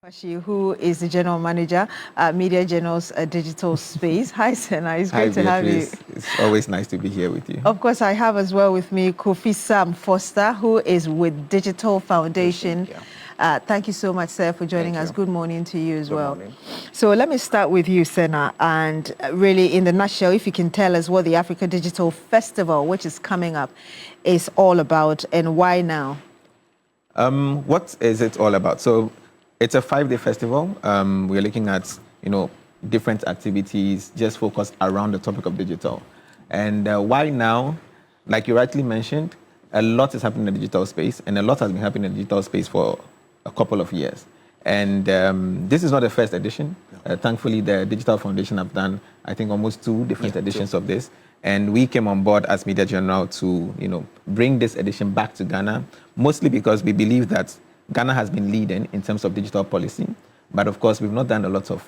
Kwashi, who is the general manager at Media General's digital space. Hi, Senna. It's Hi, great to have you. Beatrice. It's always nice to be here with you. Of course, I have as well with me Kofi Sam Foster, who is with Digital Foundation. Thank you so much, sir, for joining us. Good morning to you as well. Good morning. So let me start with you, Senna, and really in the nutshell, if you can tell us what the Africa Digital Festival, which is coming up, is all about and why now? What is it all about? So it's a 5-day festival. We're looking at, different activities just focused around the topic of digital. And why now? Like you rightly mentioned, a lot is happening in the digital space, and a lot has been happening in the digital space for a couple of years. And this is not the first edition. Thankfully, the Digital Foundation have done, I think, almost 2 different editions of this. And we came on board as Media General to, bring this edition back to Ghana, mostly because we believe that Ghana has been leading in terms of digital policy. But of course, we've not done a lot of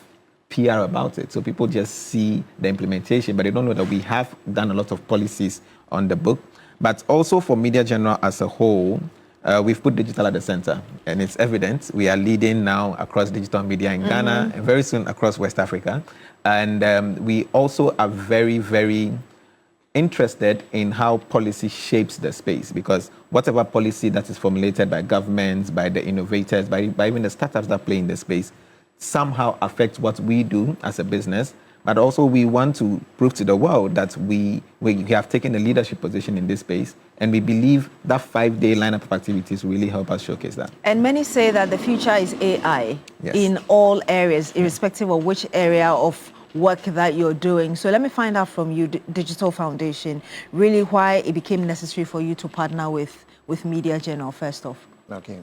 PR about it. So people just see the implementation, but they don't know that we have done a lot of policies on the book. But also for Media General as a whole, we've put digital at the center, and it's evident. We are leading now across digital media in Ghana, and very soon across West Africa. And we also are very, very interested in how policy shapes the space, because whatever policy that is formulated by governments, by the innovators, by even the startups that play in the space, somehow affects what we do as a business. But also we want to prove to the world that we have taken a leadership position in this space, and we believe that 5-day lineup of activities really help us showcase that. And many say that the future is AI in all areas, irrespective of which area of work that you're doing. So let me find out from you, Digital Foundation, really why it became necessary for you to partner with Media General first off. Okay.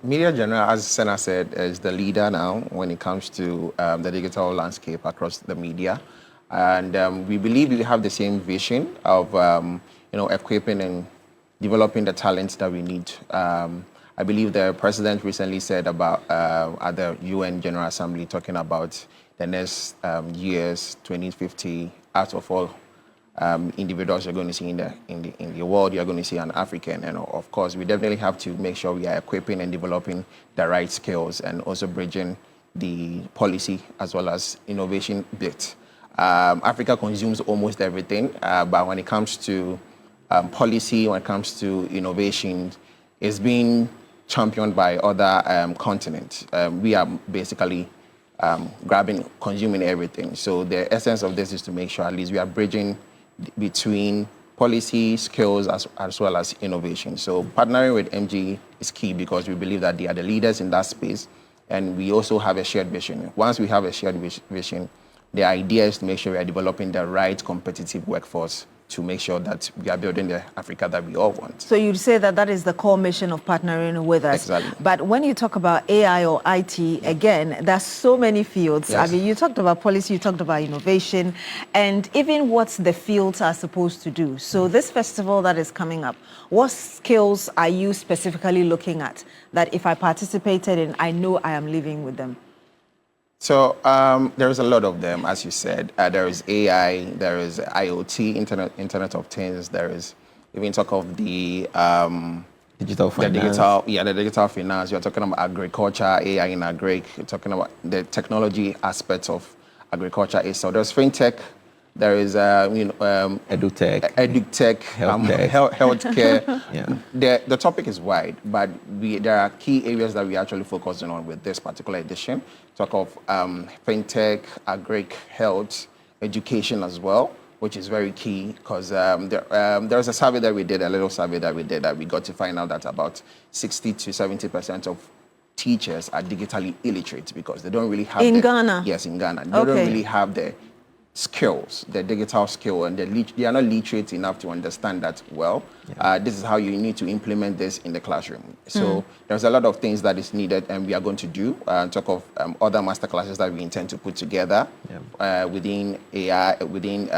Media General, as Senna said, is the leader now when it comes to the digital landscape across the media. And we believe we have the same vision of, equipping and developing the talents that we need. I believe the president recently said about at the UN General Assembly, talking about the next years, 2050, out of all individuals you're going to see in the world, you're going to see an African. And of course, we definitely have to make sure we are equipping and developing the right skills, and also bridging the policy as well as innovation bit. Africa consumes almost everything, but when it comes to policy, when it comes to innovation, it's being championed by other continents. We are basically consuming everything. So the essence of this is to make sure at least we are bridging between policy, skills, as well as innovation. So partnering with MG is key, because we believe that they are the leaders in that space, and we also have a shared vision. Once we have a shared vision, the idea is to make sure we are developing the right competitive workforce to make sure that we are building the Africa that we all want. So you'd say that that is the core mission of partnering with us. Exactly. But when you talk about AI or IT, again, there's so many fields. Yes. I mean, you talked about policy, you talked about innovation, and even what the fields are supposed to do. So this festival that is coming up, what skills are you specifically looking at that if I participated in, I know I am living with them? So there's a lot of them, as you said. There is AI, there is IoT, Internet of Things. There is even talk of the Digital finance. The digital finance. You're talking about agriculture, AI in agri. You're talking about the technology aspects of agriculture. So there's fintech. There is edutech, healthcare. Yeah. The topic is wide, but there are key areas that we actually focusing on with this particular edition. Talk of fintech, agri, health, education as well, which is very key, because there's a survey that we did, that we got to find out that about 60 to 70% of teachers are digitally illiterate, because they don't really have Ghana? Yes, in Ghana. They don't really have the skills, the digital skill, and they are not literate enough to understand that, this is how you need to implement this in the classroom. So there's a lot of things that is needed, and we are going to do. Talk of other master classes that we intend to put together within AI, within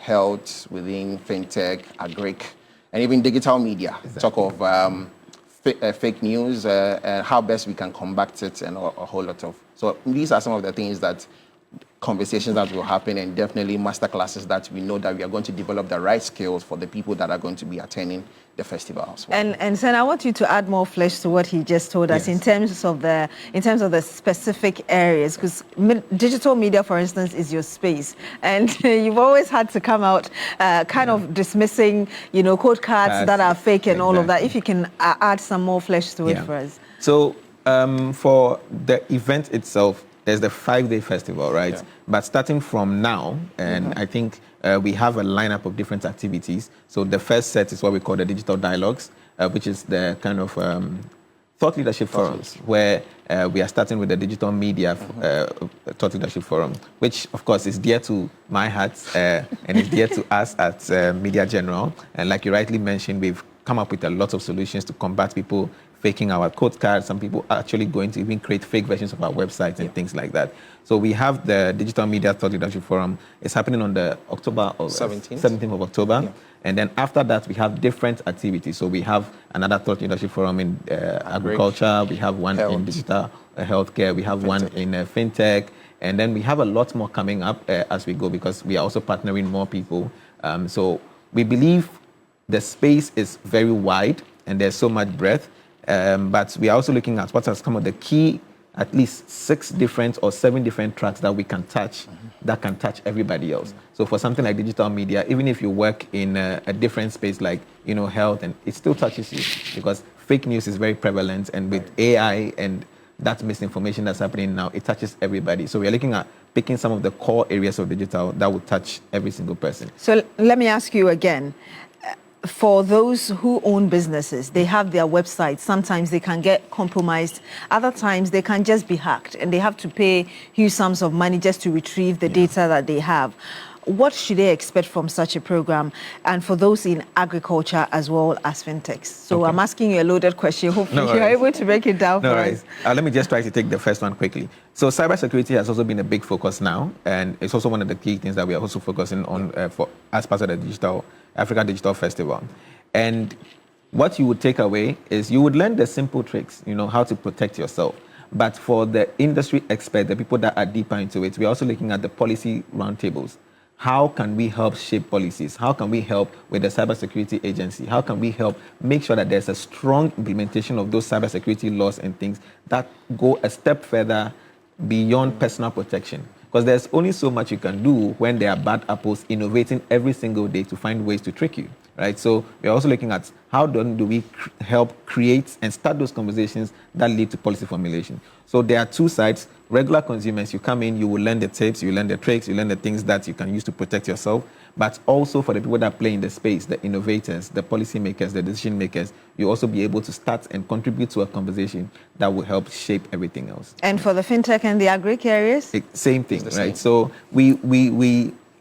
health, within fintech, agric, and even digital media. Exactly. Talk of fake news, and how best we can combat it, and a whole lot of. So these are some of the things that conversations that will happen, and definitely master classes that we know that we are going to develop the right skills for the people that are going to be attending the festival as well. And Sen, I want you to add more flesh to what he just told us in terms of the specific areas, because digital media, for instance, is your space, and you've always had to come out kind of dismissing, code cards that are fake and all of that. If you can add some more flesh to it for us. So for the event itself, there's the 5-day festival, right? Yeah. But starting from now, and I think we have a lineup of different activities. So the first set is what we call the digital dialogues, which is the kind of thought leadership forums, where we are starting with the digital media thought leadership forum, which of course is dear to my heart and is dear to us at Media General. And like you rightly mentioned, we've come up with a lot of solutions to combat people faking our code cards. Some people are actually going to even create fake versions of our websites and things like that. So we have the Digital Media Thought Leadership Forum. It's happening on the 17th of October. Yeah. And then after that, we have different activities. So we have another Thought Leadership Forum in agriculture. We have one in digital healthcare. We have one in fintech. And then we have a lot more coming up as we go, because we are also partnering more people. So we believe the space is very wide and there's so much breadth. But we are also looking at what are some of the key, at least 6 different or 7 different tracks that we can touch, that can touch everybody else. So for something like digital media, even if you work in a different space like, health, and it still touches you, because fake news is very prevalent, and with AI and that misinformation that's happening now, it touches everybody. So we are looking at picking some of the core areas of digital that would touch every single person. So let me ask you again. For those who own businesses, they have their websites. Sometimes they can get compromised. Other times they can just be hacked, and they have to pay huge sums of money just to retrieve the data that they have. What should they expect from such a program? And for those in agriculture as well as fintechs. So I'm asking you a loaded question. Hopefully you're able to break it down for us. Let me just try to take the first one quickly. So cybersecurity has also been a big focus now, and it's also one of the key things that we are also focusing on as part of the Africa Digital Festival. And what you would take away is you would learn the simple tricks, how to protect yourself. But for the industry experts, the people that are deeper into it, we're also looking at the policy roundtables. How can we help shape policies? How can we help with the cybersecurity agency? How can we help make sure that there's a strong implementation of those cybersecurity laws and things that go a step further beyond personal protection? Because there's only so much you can do when there are bad apples innovating every single day to find ways to trick you, right? So we're also looking at how do we help create and start those conversations that lead to policy formulation. So there are 2 sides. Regular consumers, you come in, you will learn the tips, you learn the tricks, you learn the things that you can use to protect yourself. But also for the people that play in the space, the innovators, the policymakers, the decision makers, you also be able to start and contribute to a conversation that will help shape everything else. And for the fintech and the agric areas? Same thing, right? So we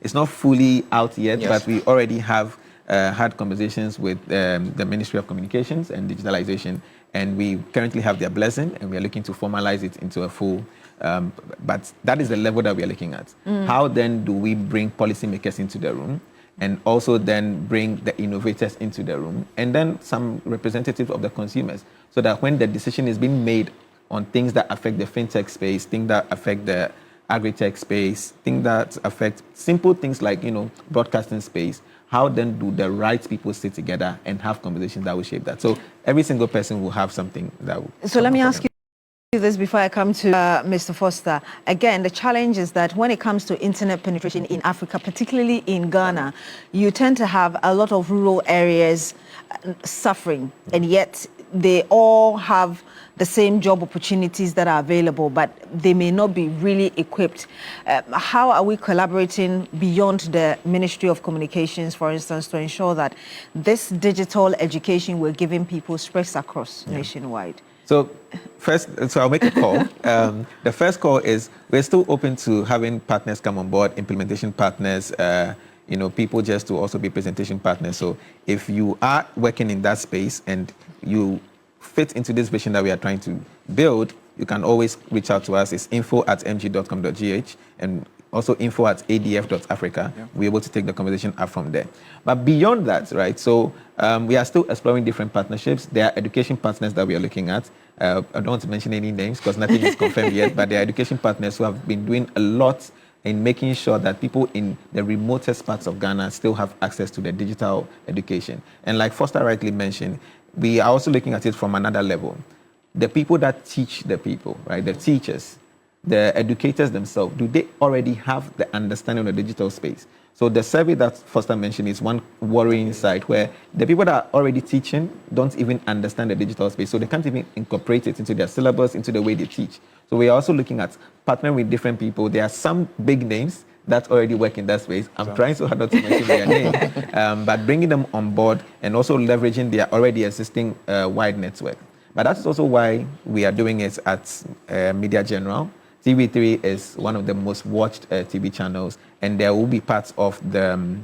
it's not fully out yet, but we already have had conversations with the Ministry of Communications and Digitalization, and we currently have their blessing, and we are looking to formalize it into a full. But that is the level that we are looking at. How then do we bring policymakers into the room, and also then bring the innovators into the room, and then some representatives of the consumers, so that when the decision is being made on things that affect the fintech space, things that affect the agri-tech space, things that affect simple things like, broadcasting space, how then do the right people sit together and have conversations that will shape that? So every single person will have something that will. So let me ask you this before I come to Mr. Foster. Again, the challenge is that when it comes to internet penetration in Africa, particularly in Ghana, you tend to have a lot of rural areas suffering, and yet they all have the same job opportunities that are available, but they may not be really equipped. How are we collaborating beyond the Ministry of Communications, for instance, to ensure that this digital education we're giving people spreads across nationwide? So I'll make a call. The first call is we're still open to having partners come on board, implementation partners, people just to also be presentation partners. So if you are working in that space and you fit into this vision that we are trying to build, you can always reach out to us. It's info@mg.com.gh and also info@adf.africa. We're able to take the conversation up from there. But beyond that, right, so we are still exploring different partnerships. There are education partners that we are looking at. I don't want to mention any names because nothing is confirmed yet, but there are education partners who have been doing a lot in making sure that people in the remotest parts of Ghana still have access to the digital education. And like Foster rightly mentioned, we are also looking at it from another level. The people that teach the people, right, the teachers, the educators themselves, do they already have the understanding of the digital space? So the survey that Foster mentioned is one worrying side where the people that are already teaching don't even understand the digital space. So they can't even incorporate it into their syllabus, into the way they teach. So we are also looking at partnering with different people. There are some big names that already work in that space. I'm trying so hard not to mention their name, but bringing them on board and also leveraging their already existing wide network. But that's also why we are doing it at Media General. TV3 is one of the most watched TV channels, and there will be parts of the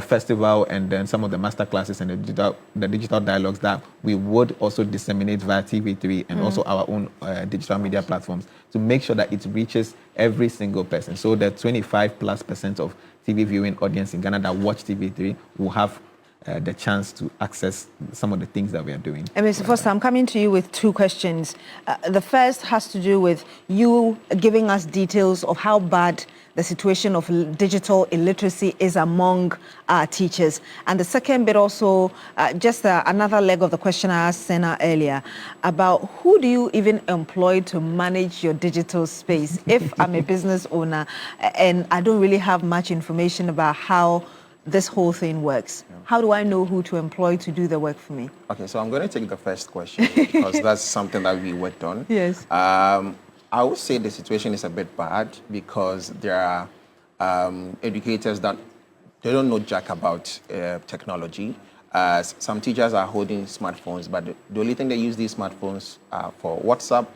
festival and then some of the master classes and the digital dialogues that we would also disseminate via TV3 and also our own digital media platforms to make sure that it reaches every single person. So the 25+% of TV viewing audience in Ghana that watch TV3 will have the chance to access some of the things that we are doing. And Mr. Foster, I'm coming to you with two questions. The first has to do with you giving us details of how bad the situation of digital illiteracy is among our teachers. And the second bit also, just another leg of the question I asked Senna earlier, about who do you even employ to manage your digital space? If I'm a business owner and I don't really have much information about how this whole thing works, how do I know who to employ to do the work for me? Okay, so I'm going to take the first question because that's something that we worked on. Yes. I would say the situation is a bit bad because there are educators that they don't know jack about technology. Some teachers are holding smartphones, but the only thing they use these smartphones for WhatsApp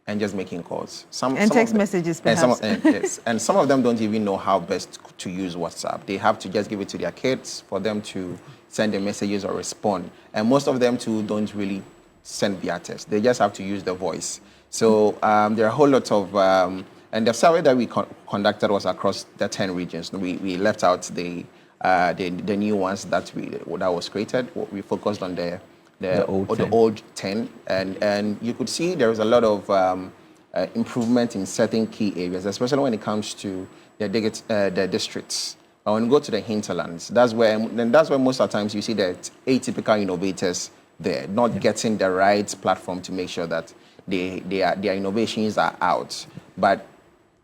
and just making calls. Some text messages, perhaps. Yes. And some of them don't even know how best to use WhatsApp. They have to just give it to their kids for them to send the messages or respond. And most of them too don't really send via text. They just have to use the voice. So there are a whole lot of, and the survey that we conducted was across the 10 regions. We left out the new ones that was created. We focused on the old 10, and you could see there is a lot of improvement in certain key areas, especially when it comes to the districts. When you go to the hinterlands, that's where most of the times you see that atypical innovators there, not getting the right platform to make sure that their innovations are out. But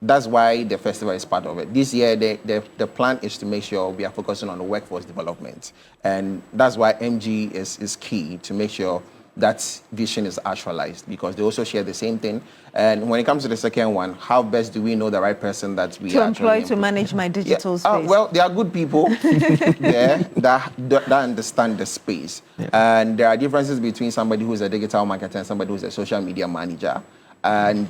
that's why the festival is part of it. This year, the plan is to make sure we are focusing on the workforce development. And that's why MG is key to make sure that vision is actualized, because they also share the same thing. And when it comes to the second one, how best do we know the right person that we to employ to manage my digital space? Well, there are good people there that understand the space. Yeah. And there are differences between somebody who's a digital marketer and somebody who's a social media manager. And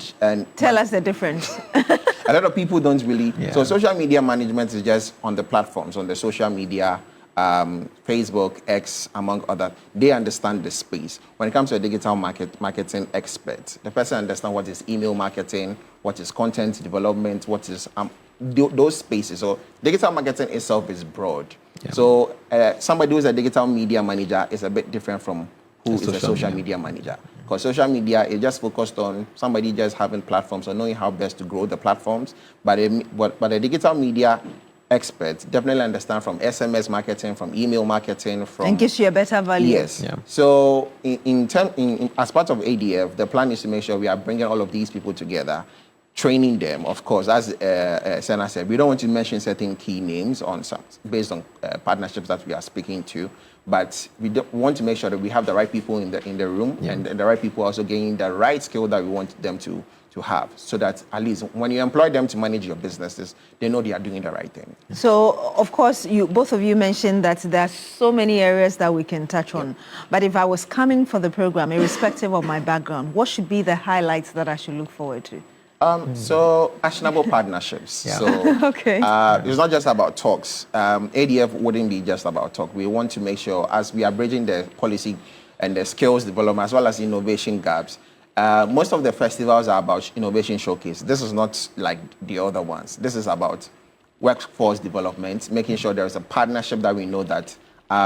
tell us the difference. A lot of people don't really. Yeah. So social media management is just on the platforms, on the social media, Facebook, X, among other. They understand the space. When it comes to a digital marketing expert, the person understands what is email marketing, what is content development, what is those spaces. So digital marketing itself is broad. Yeah. So somebody who is a digital media manager is a bit different from who is a social media manager. Because social media is just focused on somebody just having platforms or knowing how best to grow the platforms. But a digital media expert definitely understand from SMS marketing, from email marketing, and gives you a better value. Yes. Yeah. So as part of ADF, the plan is to make sure we are bringing all of these people together, training them. Of course, as Senna said, we don't want to mention certain key names based on partnerships that we are speaking to. But we want to make sure that we have the right people in the room, and the right people also gaining the right skill that we want them to have, so that at least when you employ them to manage your businesses, they know they are doing the right thing. So, of course, both of you mentioned that there are so many areas that we can touch on. But if I was coming for the program, irrespective of my background, what should be the highlights that I should look forward to? So actionable partnerships. Yeah. So okay. It's not just about talks. ADF wouldn't be just about talk. We want to make sure, as we are bridging the policy and the skills development as well as innovation gaps, most of the festivals are about innovation showcase. This is not like the other ones. This is about workforce development, making sure there is a partnership that we know that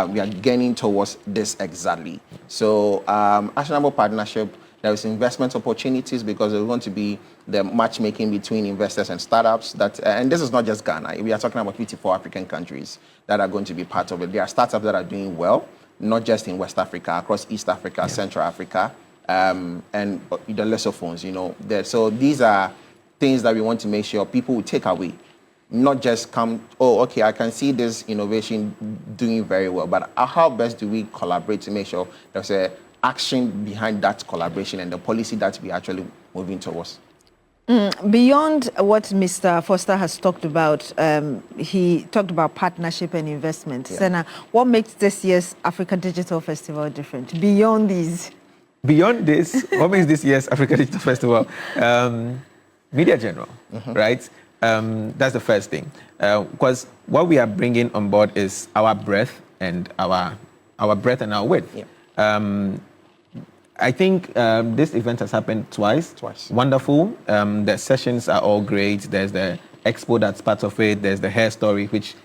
we are gaining towards this exactly. So actionable partnership, There's investment opportunities because there's going to be the matchmaking between investors and startups. And this is not just Ghana. We are talking about 54 African countries that are going to be part of it. There are startups that are doing well, not just in West Africa, across East Africa, Central Africa, and the lessophones, So these are things that we want to make sure people will take away. Not just come, oh, okay, I can see this innovation doing very well, but how best do we collaborate to make sure there's an action behind that collaboration and the policy that we actually moving towards? Beyond what Mr. Foster has talked about, he talked about partnership and investment. Yeah. Senna, what makes this year's Africa Digital Festival different? Beyond these? Beyond this, what makes this year's Africa Digital Festival? Media General, right? That's the first thing. Because what we are bringing on board is our breadth and our breadth and our width. Yeah. I think this event has happened twice. Wonderful. The sessions are all great. There's the expo that's part of it. There's the hair story, which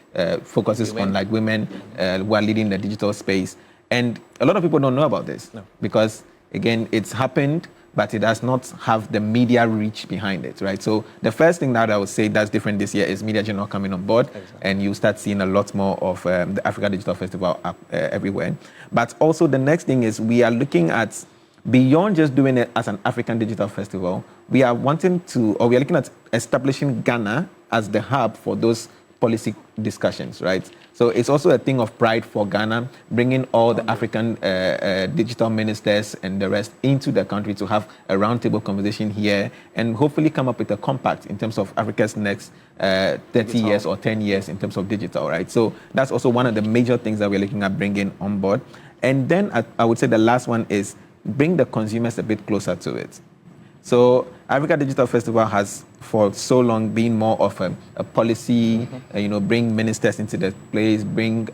focuses on like women who are leading the digital space. And a lot of people don't know about this because, again, it's happened, but it does not have the media reach behind it, right? So the first thing that I would say that's different this year is Media General coming on board, and you start seeing a lot more of the Africa Digital Festival everywhere. But also the next thing is we are looking at, beyond just doing it as an African Digital Festival, we are looking at establishing Ghana as the hub for those policy discussions, right? So it's also a thing of pride for Ghana, bringing all the African digital ministers and the rest into the country to have a roundtable conversation here and hopefully come up with a compact in terms of Africa's next 30 years or 10 years in terms of digital, right? So that's also one of the major things that we're looking at bringing on board. And then I would say the last one is bring the consumers a bit closer to it. So Africa Digital Festival has for so long been more of a policy, bring ministers into the place, bring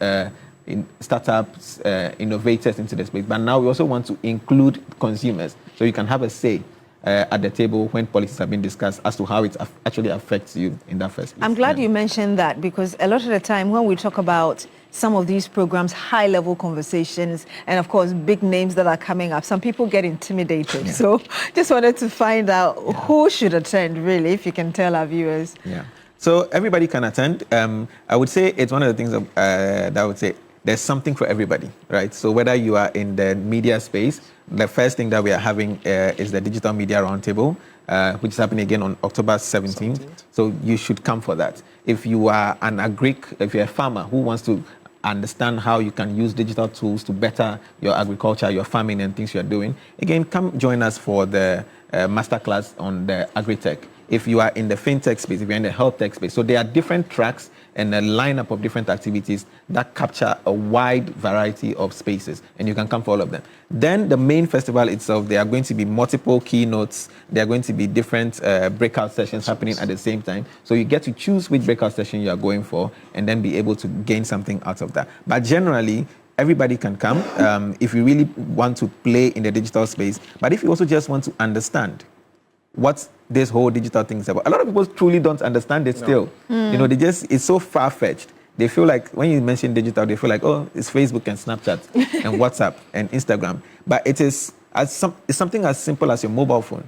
startups, innovators into the space. But now we also want to include consumers so you can have a say at the table when policies have been discussed as to how it actually affects you in that first place. I'm glad you mentioned that because a lot of the time when we talk about some of these programs, high-level conversations, and of course, big names that are coming up, some people get intimidated. So just wanted to find out who should attend, really, if you can tell our viewers. Yeah. So everybody can attend. I would say it's one of the things that I would say there's something for everybody, right? So whether you are in the media space, the first thing that we are having is the Digital Media Roundtable, which is happening again on October 17th. So you should come for that. If you are if you're a farmer who wants to understand how you can use digital tools to better your agriculture, your farming and things you're doing, again, come join us for the masterclass on the agri-tech. If you are in the fintech space, if you're in the health tech space, so there are different tracks and a lineup of different activities that capture a wide variety of spaces, and you can come for all of them. Then the main festival itself, there are going to be multiple keynotes. There are going to be different breakout sessions happening at the same time. So you get to choose which breakout session you are going for and then be able to gain something out of that. But generally, everybody can come if you really want to play in the digital space. But if you also just want to understand what this whole digital thing is about. A lot of people truly don't understand it still. It's so far-fetched. They feel like, when you mention digital, they feel like, oh, it's Facebook and Snapchat and WhatsApp and Instagram. But it's something as simple as your mobile phone.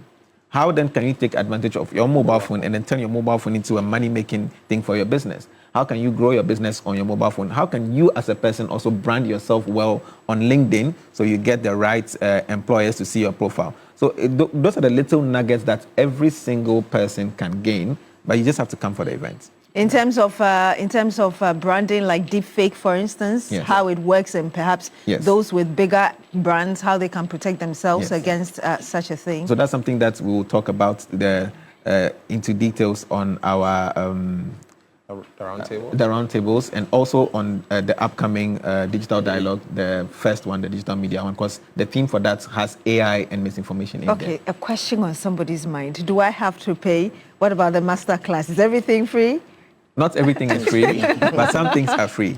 How then can you take advantage of your mobile phone and then turn your mobile phone into a money-making thing for your business? How can you grow your business on your mobile phone? How can you as a person also brand yourself well on LinkedIn so you get the right employers to see your profile? So those are the little nuggets that every single person can gain, but you just have to come for the event. In terms of branding, like deepfake, for instance, how it works, and perhaps those with bigger brands, how they can protect themselves against such a thing. So that's something that we will talk about into details on our the roundtables, and also on the upcoming digital dialogue, the first one, the digital media one, because the theme for that has AI and misinformation in there. Okay, a question on somebody's mind. Do I have to pay? What about the master class? Is everything free? Not everything is free, but some things are free.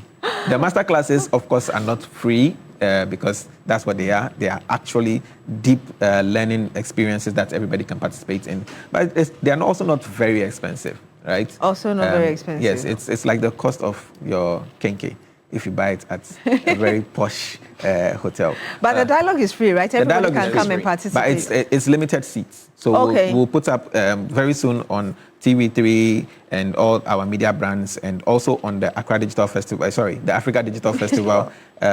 The master classes, of course, are not free because that's what they are. They are actually deep learning experiences that everybody can participate in. But they are also not very expensive. Right? Also not very expensive. Yes, it's like the cost of your kenke. if you buy it at a very posh hotel. But the dialogue is free, right? Everybody can come and participate. But it's limited seats. So we'll put up very soon on TV3 and all our media brands, and also on the Accra Digital Festival, the Africa Digital Festival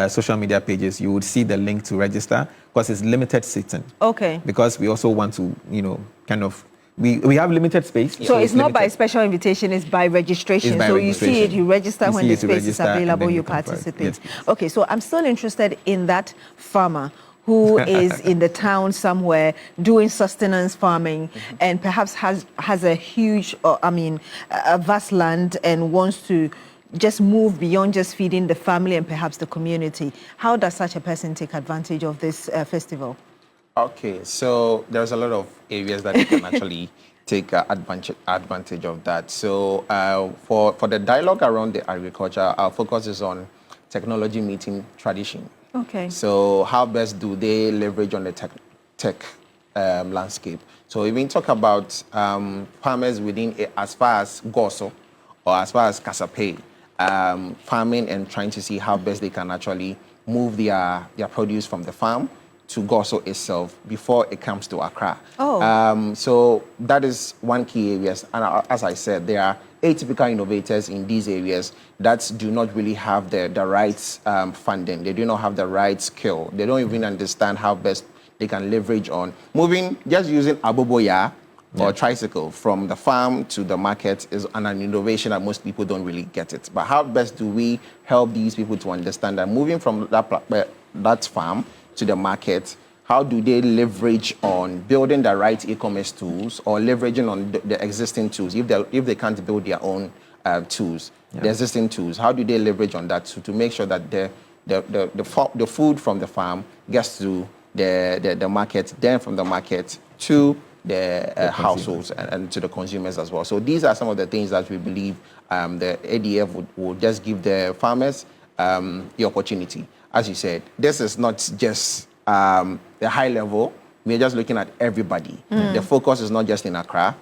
social media pages. You would see the link to register, because it's limited seating. Okay. Because we also want to, we have limited space. So it's not by special invitation, it's by registration. You see it, you register when the space is available, you participate. Yes. Okay, so I'm still interested in that farmer who is in the town somewhere doing sustenance farming and perhaps has a huge, a vast land and wants to just move beyond just feeding the family and perhaps the community. How does such a person take advantage of this festival? Okay, so there's a lot of areas that you can actually take advantage of that. So for the dialogue around the agriculture, our focus is on technology meeting tradition. Okay. So how best do they leverage on the tech landscape? So if we talk about farmers within as far as Goso or as far as Kasape, farming and trying to see how best they can actually move their produce from the farm to Goso itself before it comes to Accra. So that is one key area. And as I said, there are atypical innovators in these areas that do not really have the right funding. They do not have the right skill. They don't even understand how best they can leverage on moving, just using aboboya or tricycle from the farm to the market is an innovation that most people don't really get it. But how best do we help these people to understand that moving from that farm to the market, how do they leverage on building the right e-commerce tools or leveraging on the existing tools? If they can't build their own tools, the existing tools, how do they leverage on that to make sure that the food from the farm gets to the market, then from the market to the households and to the consumers as well. So these are some of the things that we believe the ADF would just give the farmers the opportunity. As you said, this is not just the high level. We're just looking at everybody. The focus is not just in Accra.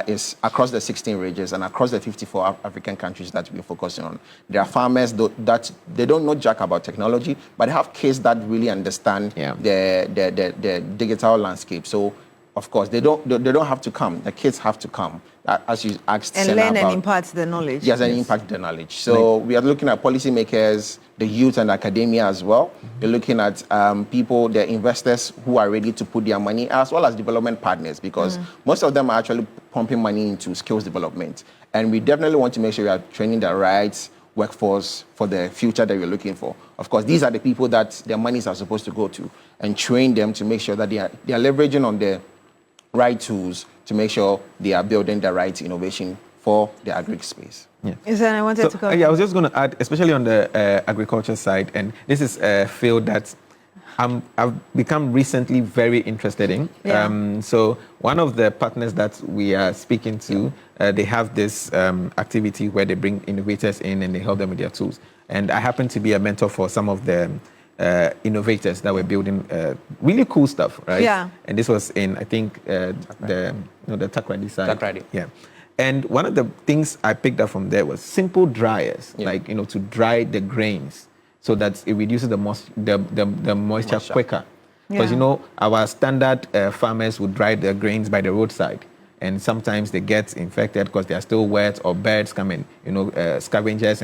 It's across the 16 regions and across the 54 African countries that we're focusing on. There are farmers that they don't know jack about technology, but they have kids that really understand the digital landscape. So, of course, they don't have to come. The kids have to come, as you asked. And learn and impart the knowledge. Yes, and impart the knowledge. So we are looking at policymakers, the youth and academia as well. We're looking at people, the investors who are ready to put their money, as well as development partners, because most of them are actually pumping money into skills development. And we definitely want to make sure we are training the right workforce for the future that we're looking for. Of course, these are the people that their monies are supposed to go to, and train them to make sure that they are leveraging on the right tools to make sure they are building the right innovation for the agri space. Is that I wanted to I was just going to add, especially on the agriculture side, and this is a field that I've become recently very interested in. So one of the partners that we are speaking to, they have this activity where they bring innovators in and they help them with their tools. And I happen to be a mentor for some of the innovators that were building really cool stuff, right? Yeah. And this was in, I think, the Takrady side. Takrady. Yeah. And one of the things I picked up from there was simple dryers, to dry the grains so that it reduces the moisture quicker. Because, our standard farmers would dry their grains by the roadside. And sometimes they get infected because they are still wet, or birds come in, scavengers.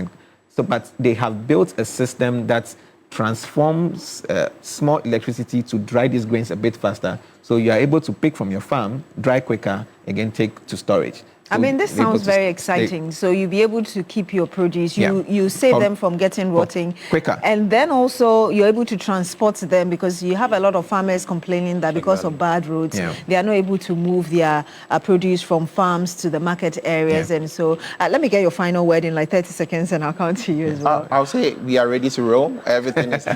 But they have built a system that transforms small electricity to dry these grains a bit faster. So you are able to pick from your farm, dry quicker, again take to storage. I mean, this sounds very exciting. So you'll be able to keep your produce. You save them from getting rotting quicker. And then also you're able to transport them, because you have a lot of farmers complaining that because of bad roads, they are not able to move their produce from farms to the market areas. And so let me get your final word in like 30 seconds and I'll count to you as well. I'll say we are ready to roll. Everything is,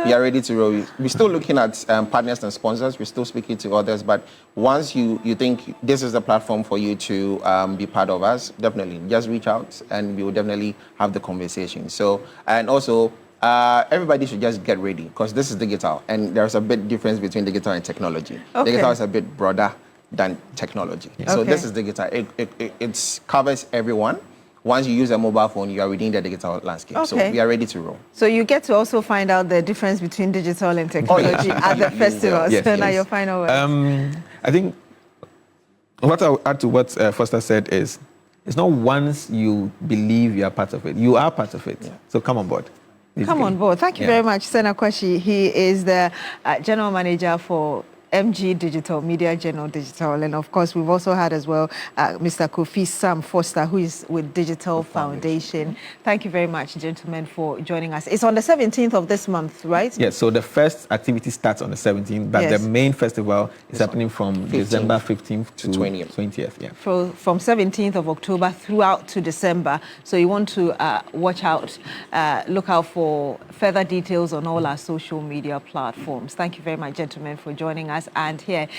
we are ready to roll. We're still looking at partners and sponsors. We're still speaking to others. But once you think this is the platform for you to be part of us, definitely just reach out and we will definitely have the conversation. So, and also everybody should just get ready, because this is digital and there's a bit difference between digital and technology. Digital is a bit broader than technology. So this is digital. It covers everyone. once you use a mobile phone, you are within the digital landscape. Okay. So we are ready to roll. So you get to also find out the difference between digital and technology at the festivals. Yes, So now yes. your final words. I think what I'll add to what Foster said is, it's not once you believe you are part of it. You are part of it. Yeah. So come on board. Come on board. Thank you very much, Sena Kwashi. He is the General Manager for MG Digital, Media General Digital. And of course, we've also had as well Mr. Kofi Sam Foster, who is with Digital Foundation. Thank you very much, gentlemen, for joining us. It's on the 17th of this month, right? Yes, so the first activity starts on the 17th, but the main festival is happening from December 15th to 20th. Yeah. From 17th of October throughout to December. So you want to watch out, look out for further details on all our social media platforms. Thank you very much, gentlemen, for joining us. And here